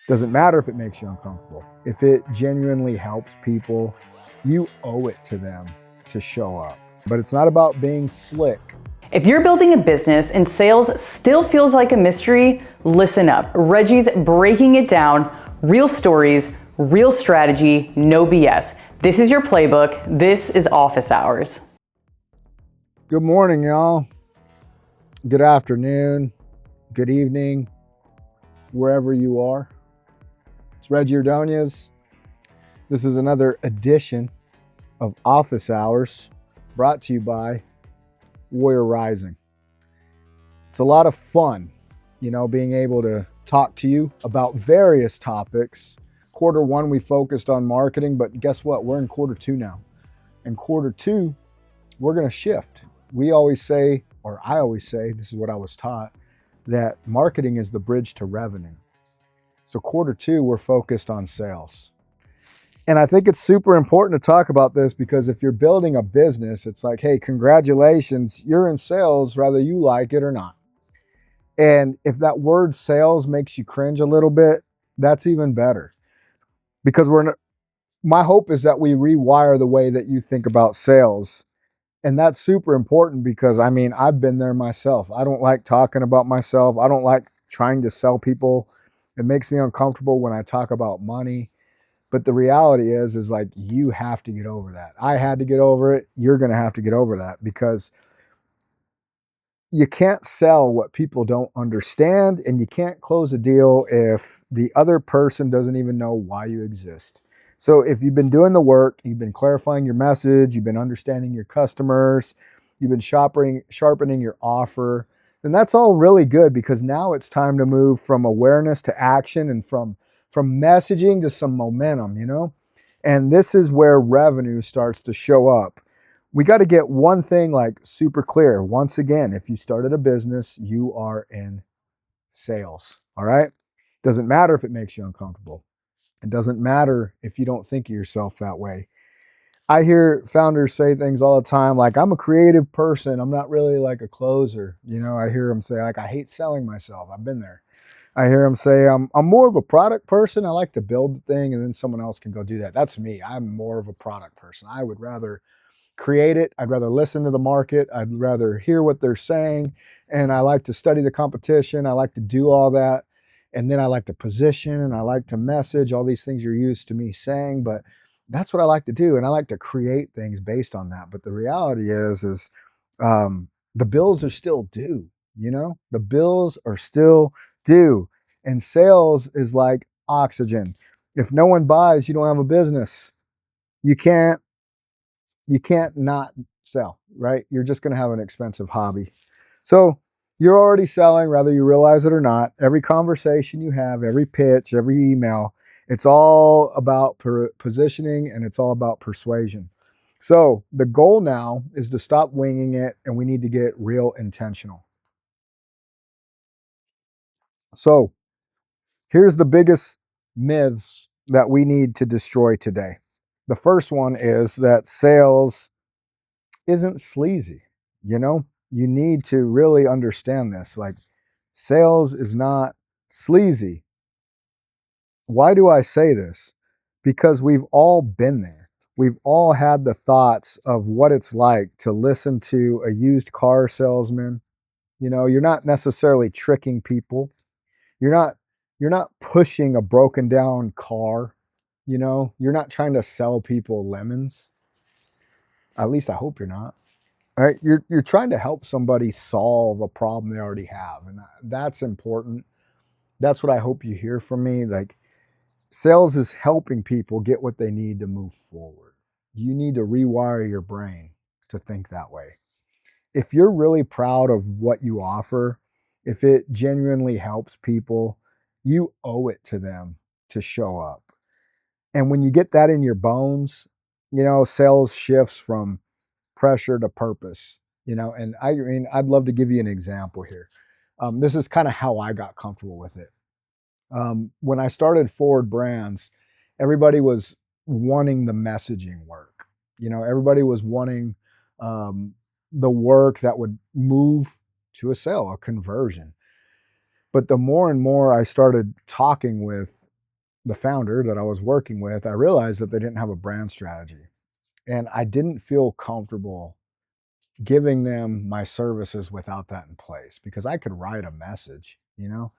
Doesn't matter if it makes you uncomfortable. If it genuinely helps people, you owe it to them to show up. But it's not about being slick. If you're building a business and sales still feels like a mystery, listen up. Reggie's breaking it down. Real stories, real strategy, no BS. This is your playbook. This is office hours. Good morning, y'all. Good afternoon. Good evening, wherever you are. It's Reggie Ordoñez. This is another edition of Office Hours brought to you by Warrior Rising. It's a lot of fun, being able to talk to you about various topics. Quarter one, we focused on marketing, but guess what? We're in quarter two now. In quarter two, we're going to shift. We always say, or I always say, this is what I was taught, that marketing is the bridge to revenue. So quarter two, we're focused on sales. And I think it's super important to talk about this because if you're building a business, it's like, hey, congratulations, you're in sales, whether you like it or not. And if that word sales makes you cringe a little bit, that's even better. Because my hope is that we rewire the way that you think about sales. And that's super important because, I've been there myself. I don't like talking about myself. I don't like trying to sell people. It makes me uncomfortable when I talk about money. But the reality is like, you have to get over that. I had to get over it. You're going to have to get over that because you can't sell what people don't understand, and you can't close a deal if the other person doesn't even know why you exist. So if you've been doing the work, you've been clarifying your message, you've been understanding your customers, you've been sharpening your offer, then that's all really good because now it's time to move from awareness to action and from messaging to some momentum, And this is where revenue starts to show up. We got to get one thing like super clear. Once again, if you started a business, you are in sales, all right? Doesn't matter if it makes you uncomfortable. It doesn't matter if you don't think of yourself that way. I hear founders say things all the time like, I'm a creative person. I'm not really like a closer. I hear them say like, I hate selling myself. I've been there. I hear them say, I'm more of a product person. I like to build the thing and then someone else can go do that. That's me. I'm more of a product person. I would rather create it. I'd rather listen to the market. I'd rather hear what they're saying. And I like to study the competition. I like to do all that. And then I like to position and I like to message, all these things you're used to me saying, but that's what I like to do. And I like to create things based on that. But the reality is the bills are still due, the bills are still due. And sales is like oxygen. If no one buys, you don't have a business. You can't not sell, right? You're just going to have an expensive hobby. So you're already selling, whether you realize it or not. Every conversation you have, every pitch, every email, it's all about positioning and it's all about persuasion. So the goal now is to stop winging it and we need to get real intentional. So here's the biggest myths that we need to destroy today. The first one is that sales isn't sleazy. You need to really understand this. Like, sales is not sleazy. Why do I say this? Because we've all been there. We've all had the thoughts of what it's like to listen to a used car salesman. You're not necessarily tricking people. You're not pushing a broken down car. You're not trying to sell people lemons. At least I hope you're not. All right, you're trying to help somebody solve a problem they already have, and that's important. That's what I hope you hear from me. Like, sales is helping people get what they need to move forward. You need to rewire your brain to think that way. If you're really proud of what you offer, if it genuinely helps people, you owe it to them to show up. And when you get that in your bones, sales shifts from pressure to purpose, and I'd love to give you an example here. This is kind of how I got comfortable with it. When I started Forward Brands, everybody was wanting the messaging work. Everybody was wanting the work that would move to a sale, a conversion. But the more and more I started talking with the founder that I was working with, I realized that they didn't have a brand strategy. And I didn't feel comfortable giving them my services without that in place because I could write a message, you know?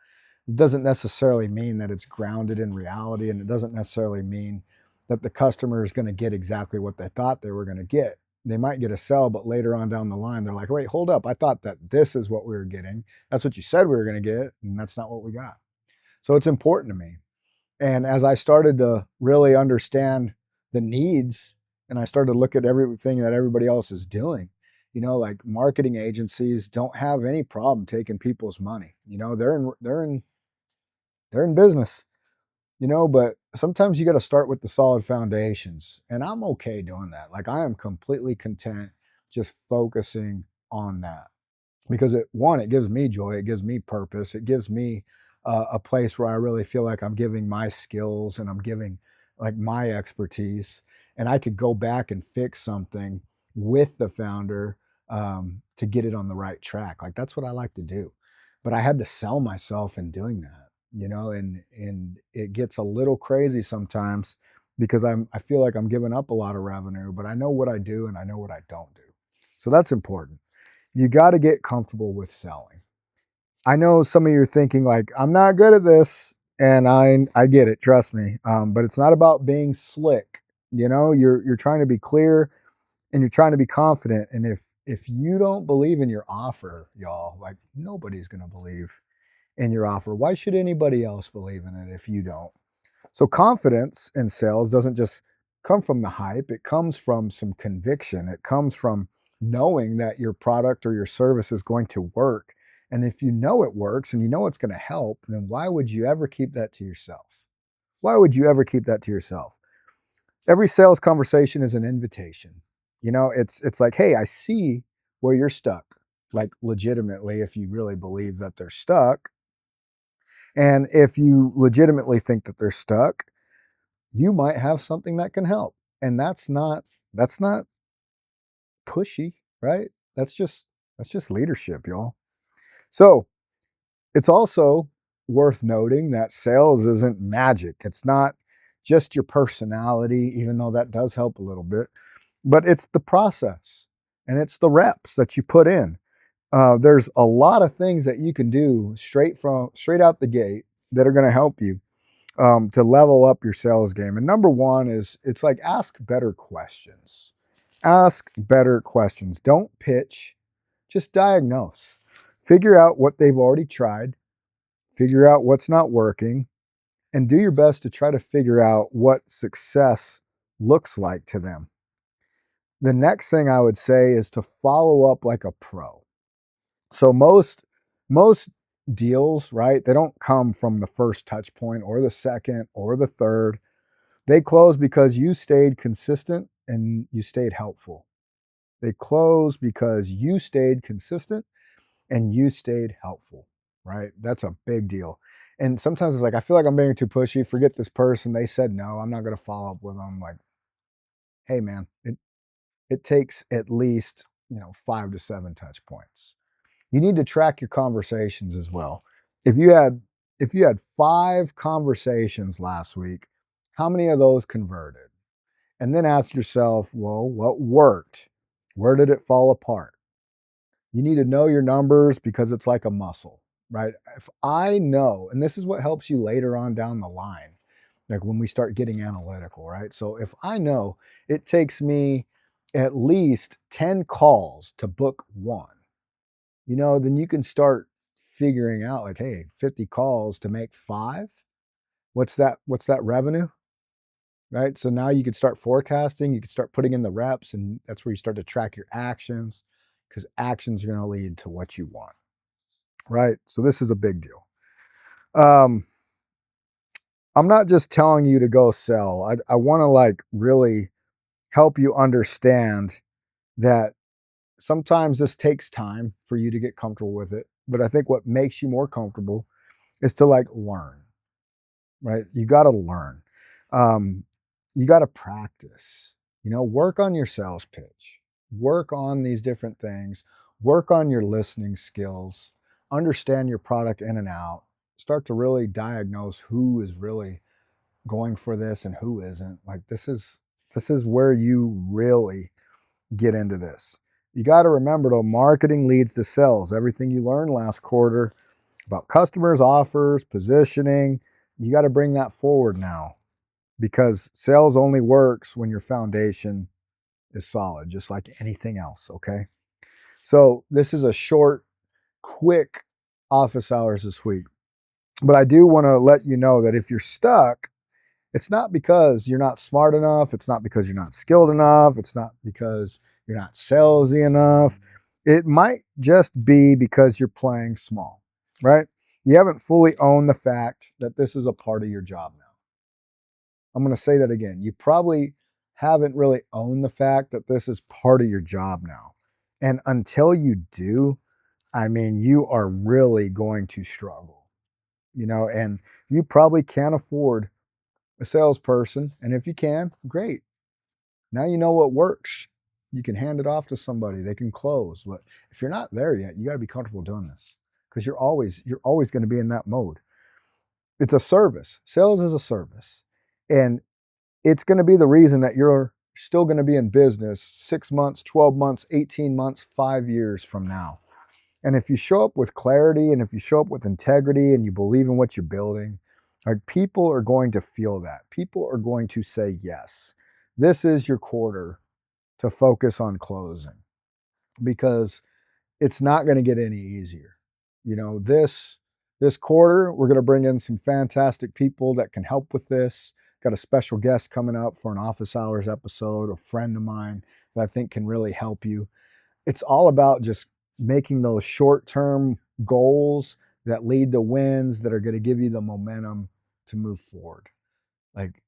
It doesn't necessarily mean that it's grounded in reality, and it doesn't necessarily mean that the customer is going to get exactly what they thought they were going to get. They might get a sell, but later on down the line, they're like, wait, hold up. I thought that this is what we were getting. That's what you said we were going to get, and that's not what we got. So it's important to me. And as I started to really understand the needs and I started to look at everything that everybody else is doing, like marketing agencies don't have any problem taking people's money. They're in business, but sometimes you got to start with the solid foundations. And I'm okay doing that. Like I am completely content just focusing on that because it gives me joy, it gives me purpose, it gives me a place where I really feel like I'm giving my skills and I'm giving like my expertise, and I could go back and fix something with the founder to get it on the right track. Like that's what I like to do, but I had to sell myself in doing that, and it gets a little crazy sometimes because I feel like I'm giving up a lot of revenue, but I know what I do and I know what I don't do, so that's important. You got to get comfortable with selling. I know some of you are thinking like, I'm not good at this, and I get it, trust me. But it's not about being slick. You're trying to be clear and you're trying to be confident. And if you don't believe in your offer, y'all, like nobody's gonna believe in your offer. Why should anybody else believe in it if you don't? So confidence in sales doesn't just come from the hype, it comes from some conviction. It comes from knowing that your product or your service is going to work. And if you know it works and you know it's going to help, then why would you ever keep that to yourself? Why would you ever keep that to yourself? Every sales conversation is an invitation. It's like, hey, I see where you're stuck. Like legitimately, if you really believe that they're stuck, and if you legitimately think that they're stuck, you might have something that can help. And that's not pushy, right? That's just leadership, y'all. So it's also worth noting that sales isn't magic. It's not just your personality, even though that does help a little bit, but it's the process and it's the reps that you put in. There's a lot of things that you can do straight out the gate that are going to help you to level up your sales game. And number one is it's like ask better questions. Ask better questions. Don't pitch, just diagnose. Figure out what they've already tried, figure out what's not working, and do your best to try to figure out what success looks like to them. The next thing I would say is to follow up like a pro. So most deals, right? They don't come from the first touch point or the second or the third. They close because you stayed consistent and you stayed helpful. They close because you stayed consistent and you stayed helpful, right? That's a big deal. And sometimes it's like, I feel like I'm being too pushy. Forget this person. They said no. I'm not going to follow up with them. Like, hey, man, it takes at least 5 to 7 touch points. You need to track your conversations as well. If you had 5 conversations last week, how many of those converted? And then ask yourself, well, what worked? Where did it fall apart? You need to know your numbers because it's like a muscle, right? If I know, and this is what helps you later on down the line, like when we start getting analytical, right? So if I know it takes me at least 10 calls to book one, then you can start figuring out like, hey, 50 calls to make 5. What's that revenue? Right? So now you can start forecasting, you can start putting in the reps, and that's where you start to track your actions because actions are going to lead to what you want. Right? So this is a big deal. I'm not just telling you to go sell. I want to like really help you understand that sometimes this takes time for you to get comfortable with it. But I think what makes you more comfortable is to like learn, right? You got to learn. You got to practice, work on your sales pitch, work on these different things, work on your listening skills, understand your product in and out, start to really diagnose who is really going for this and who isn't. Like this is where you really get into this. You got to remember though, marketing leads to sales. Everything you learned last quarter about customers, offers, positioning, you got to bring that forward now, because sales only works when your foundation is solid, just like anything else, okay? So this is a short, quick office hours this week. But I do want to let you know that if you're stuck, it's not because you're not smart enough. It's not because you're not skilled enough. It's not because you're not salesy enough. It might just be because you're playing small, right? You haven't fully owned the fact that this is a part of your job now. I'm going to say that again. You probably haven't really owned the fact that this is part of your job now. And until you do, I mean, you are really going to struggle, and you probably can't afford a salesperson. And if you can, great. Now you know what works. You can hand it off to somebody. They can close. But if you're not there yet, you got to be comfortable doing this, because you're always going to be in that mode. It's a service. Sales is a service. And it's going to be the reason that you're still going to be in business 6 months, 12 months, 18 months, 5 years from now. And if you show up with clarity, and if you show up with integrity, and you believe in what you're building, like, people are going to feel that. People are going to say yes. This is your quarter to focus on closing, because it's not going to get any easier. This quarter, we're going to bring in some fantastic people that can help with this. Got a special guest coming up for an office hours episode, a friend of mine that I think can really help you. It's all about just making those short-term goals that lead to wins that are going to give you the momentum to move forward. Like,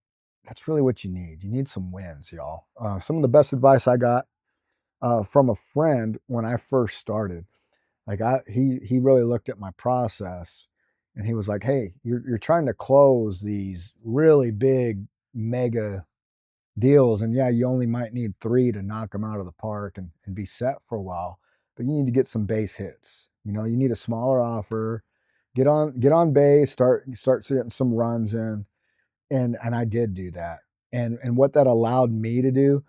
that's really what you need. You need some wins, y'all. Some of the best advice I got from a friend when I first started, he really looked at my process, and he was like, "Hey, you're trying to close these really big mega deals, and yeah, you only might need 3 to knock them out of the park and be set for a while, but you need to get some base hits. You need a smaller offer, get on base, start getting some runs in." And I did do that. And what that allowed me to do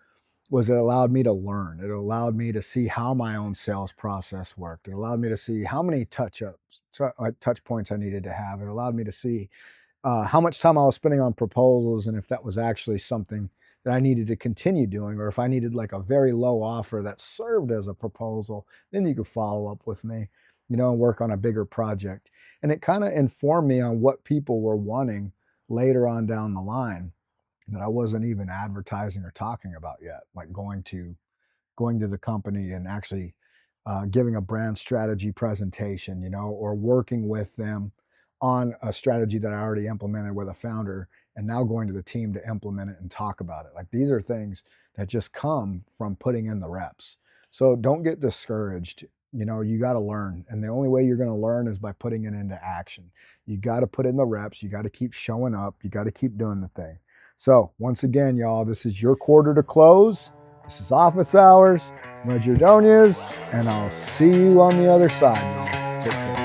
was, it allowed me to learn. It allowed me to see how my own sales process worked. It allowed me to see how many touch points I needed to have. It allowed me to see how much time I was spending on proposals, and if that was actually something that I needed to continue doing, or if I needed like a very low offer that served as a proposal, then you could follow up with me, and work on a bigger project. And it kind of informed me on what people were wanting later on down the line that I wasn't even advertising or talking about yet, like going to the company and actually giving a brand strategy presentation, or working with them on a strategy that I already implemented with a founder, and now going to the team to implement it and talk about it. Like, these are things that just come from putting in the reps. So don't get discouraged. You got to learn. And the only way you're going to learn is by putting it into action. You got to put in the reps. You got to keep showing up. You got to keep doing the thing. So once again, y'all, this is your quarter to close. This is Office Hours. I'm Reggie Ordoñez, and I'll see you on the other side, y'all. Take care.